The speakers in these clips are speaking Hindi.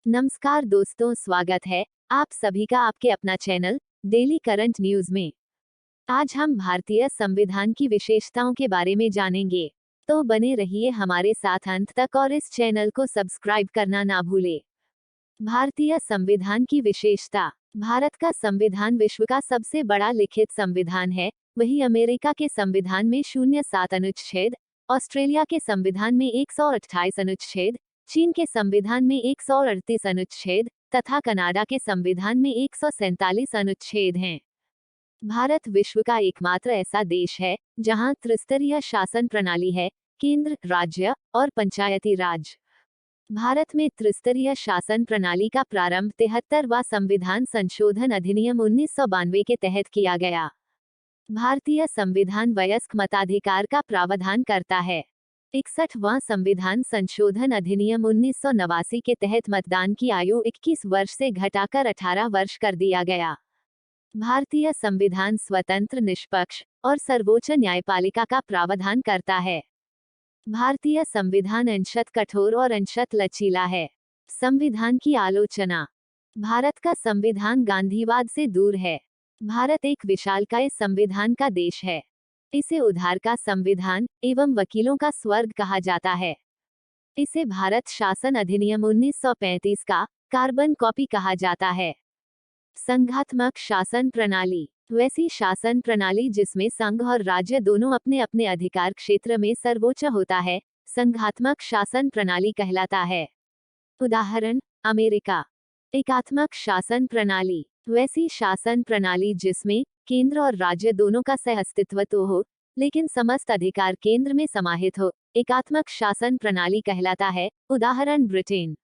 नमस्कार दोस्तों, स्वागत है आप सभी का आपके अपना चैनल डेली करंट न्यूज में। आज हम भारतीय संविधान की विशेषताओं के बारे में जानेंगे, तो बने रहिए हमारे साथ अंत तक और इस चैनल को सब्सक्राइब करना ना भूले। भारतीय संविधान की विशेषता। भारत का संविधान विश्व का सबसे बड़ा लिखित संविधान है। वहीं अमेरिका के संविधान में 07 अनुच्छेद, ऑस्ट्रेलिया के संविधान में 128 अनुच्छेद, चीन के संविधान में 138 अनुच्छेद तथा कनाडा के संविधान में 147 अनुच्छेद हैं। भारत विश्व का एकमात्र ऐसा देश है जहां त्रिस्तरीय शासन प्रणाली है: केंद्र, राज्य और पंचायती राज। भारत में त्रिस्तरीय शासन प्रणाली का प्रारंभ 73वां संविधान संशोधन अधिनियम 1992 के तहत किया गया। भारतीय संविधान वयस्क मताधिकार का प्रावधान करता है। 61वां संविधान संशोधन अधिनियम 1989 के तहत मतदान की आयु 21 वर्ष से घटाकर 18 वर्ष कर दिया गया। भारतीय संविधान स्वतंत्र, निष्पक्ष और सर्वोच्च न्यायपालिका का प्रावधान करता है। भारतीय संविधान अंशतः कठोर और अंशतः लचीला है। संविधान की आलोचना। भारत का संविधान गांधीवाद से दूर है। भारत एक विशालकाय संविधान का देश है। इसे उधार का संविधान एवं वकीलों का स्वर्ग कहा जाता है। इसे भारत शासन अधिनियम 1935 का कार्बन कॉपी कहा जाता है। संघात्मक शासन प्रणाली। वैसी शासन प्रणाली जिसमें संघ और राज्य दोनों अपने अपने अधिकार क्षेत्र में सर्वोच्च होता है, संघात्मक शासन प्रणाली कहलाता है। उदाहरण: अमेरिका। एकात्मक शासन प्रणाली। वैसी शासन प्रणाली जिसमें केंद्र और राज्य दोनों का सह-अस्तित्व तो हो, लेकिन समस्त अधिकार केंद्र में समाहित हो, एकात्मक शासन प्रणाली कहलाता है। उदाहरण: ब्रिटेन।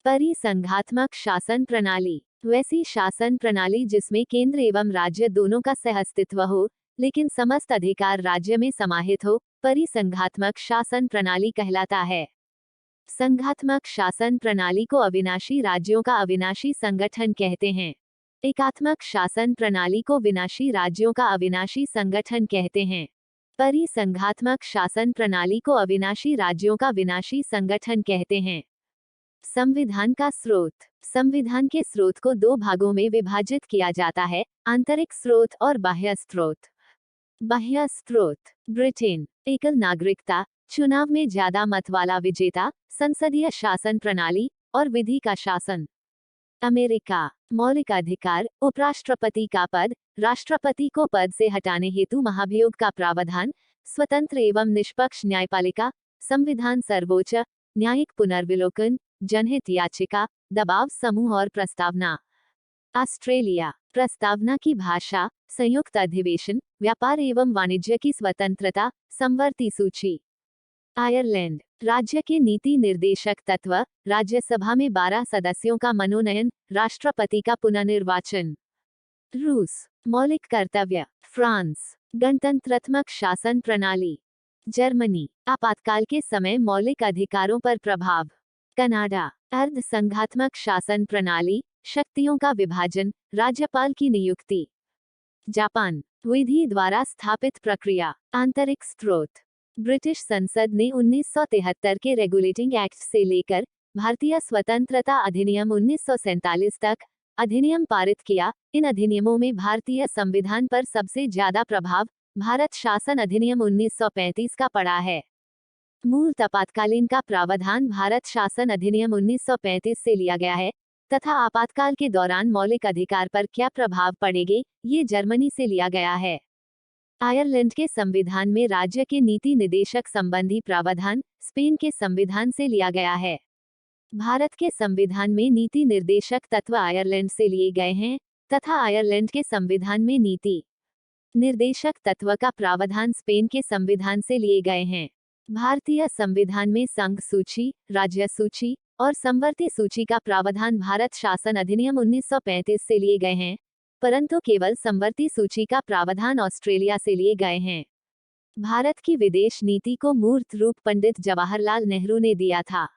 परिसंघात्मक शासन प्रणाली। वैसी शासन प्रणाली जिसमें केंद्र एवं राज्य दोनों का सह-अस्तित्व हो, लेकिन समस्त अधिकार राज्य में समाहित हो, परिसंघात्मक शासन प्रणाली कहलाता है। संघात्मक शासन प्रणाली को अविनाशी राज्यों का अविनाशी संगठन कहते हैं। एकात्मक शासन प्रणाली को विनाशी राज्यों का अविनाशी संगठन कहते हैं। परिसंघात्मक शासन प्रणाली को अविनाशी राज्यों का विनाशी संगठन कहते हैं। संविधान का स्रोत। संविधान के स्रोत को दो भागों में विभाजित किया जाता है: आंतरिक स्रोत और बाह्य स्रोत। बाह्य स्रोत। ब्रिटेन। एकल नागरिकता, चुनाव में ज्यादा मत वाला विजेता, संसदीय शासन प्रणाली और विधि का शासन। अमेरिका। मौलिक अधिकार, उपराष्ट्रपति का पद, राष्ट्रपति को पद से हटाने हेतु महाभियोग का प्रावधान, स्वतंत्र एवं निष्पक्ष न्यायपालिका, संविधान सर्वोच्च, न्यायिक पुनर्विलोकन, जनहित याचिका, दबाव समूह और प्रस्तावना। ऑस्ट्रेलिया। प्रस्तावना की भाषा, संयुक्त अधिवेशन, व्यापार एवं वाणिज्य की स्वतंत्रता, समवर्ती सूची। आयरलैंड। राज्य के नीति निर्देशक तत्व, राज्यसभा में 12 सदस्यों का मनोनयन, राष्ट्रपति का पुनर्निर्वाचन। रूस। मौलिक कर्तव्य। फ्रांस। गणतंत्रात्मक शासन प्रणाली। जर्मनी। आपातकाल के समय मौलिक अधिकारों पर प्रभाव। कनाडा। अर्ध संघात्मक शासन प्रणाली, शक्तियों का विभाजन, राज्यपाल की नियुक्ति। जापान। विधि द्वारा स्थापित प्रक्रिया। आंतरिक स्रोत। ब्रिटिश संसद ने 1973 के रेगुलेटिंग एक्ट से लेकर भारतीय स्वतंत्रता अधिनियम 1947 तक अधिनियम पारित किया। इन अधिनियमों में भारतीय संविधान पर सबसे ज्यादा प्रभाव भारत शासन अधिनियम 1935 का पड़ा है। मूल आपातकालीन का प्रावधान भारत शासन अधिनियम 1935 से लिया गया है तथा आपातकाल के दौरान मौलिक अधिकार पर क्या प्रभाव पड़ेंगे, ये जर्मनी से लिया गया है। आयरलैंड के संविधान में राज्य के नीति निदेशक संबंधी प्रावधान स्पेन के संविधान से लिया गया है। भारत के संविधान में नीति निर्देशक तत्व आयरलैंड से लिए गए हैं तथा आयरलैंड के संविधान में नीति निर्देशक तत्व का प्रावधान स्पेन के संविधान से लिए गए हैं। भारतीय संविधान में संघ सूची, राज्य सूची और समवर्ती सूची का प्रावधान भारत शासन अधिनियम 1935 से लिए गए हैं, परंतु केवल समवर्ती सूची का प्रावधान ऑस्ट्रेलिया से लिए गए हैं। भारत की विदेश नीति को मूर्त रूप पंडित जवाहरलाल नेहरू ने दिया था।